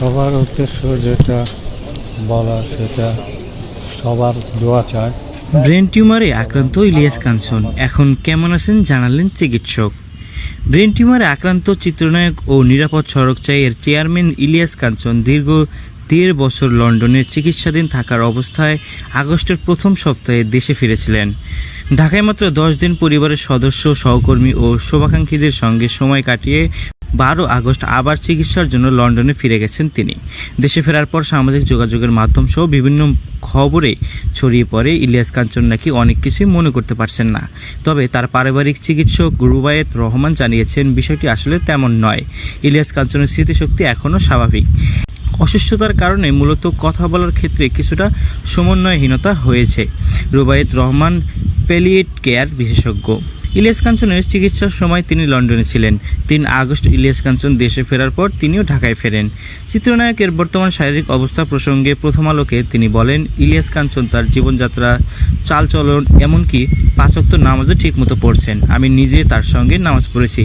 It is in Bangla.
সবার উদ্দেশ্য যেটা বলা সেটা সবার দোয়া চায়। ব্রেন টিউমারে আক্রান্ত ইলিয়াস কাঞ্চন এখন কেমন আছেন জানালেন চিকিৎসক। ব্রেন টিউমারে আক্রান্ত চিত্রনায়ক ও নিরাপদ সড়ক চাইয়ের চেয়ারম্যান ইলিয়াস কাঞ্চন দীর্ঘ ১.৫ বছর লন্ডনে চিকিৎসাধীন থাকার অবস্থায় আগস্টের প্রথম সপ্তাহে দেশে ফিরেছিলেন। ঢাকায় মাত্র ১০ দিন পরিবারের সদস্য, সহকর্মী ও শুভাকাঙ্ক্ষীদের সঙ্গে সময় কাটিয়ে ১২ আগস্ট আবার চিকিৎসার জন্য লন্ডনে ফিরে গেছেন তিনি। দেশে ফেরার পর সামাজিক যোগাযোগের মাধ্যম সহ বিভিন্ন খবরে ছড়িয়ে পড়ে ইলিয়াস কাঞ্চন নাকি অনেক কিছুই মনে করতে পারছেন না। তবে তার পারিবারিক চিকিৎসক রুবায়েত রহমান জানিয়েছেন বিষয়টি আসলে তেমন নয়। ইলিয়াস কাঞ্চনের স্মৃতিশক্তি এখনও স্বাভাবিক। অসুস্থতার কারণে মূলত কথা বলার ক্ষেত্রে কিছুটা সমন্বয়হীনতা হয়েছে। রুবায়েত রহমান প্যালিয়েট কেয়ার বিশেষজ্ঞ। ইলিয়াস কাঞ্চনের চিকিৎসার সময় তিনি লন্ডনে ছিলেন। ৩ আগস্ট ইলিয়াস কাঞ্চন দেশে ফেরার পর তিনিও ঢাকায় ফেরেন। চিত্রনায়কের বর্তমান শারীরিক অবস্থা প্রসঙ্গে প্রথম আলোকে তিনি বলেন, ইলিয়াস কাঞ্চন তার জীবনযাত্রা, চালচলন, এমনকি ৫ ওয়াক্ত নামাজও ঠিকমতো পড়ছেন। আমি নিজে তার সঙ্গে নামাজ পড়েছি।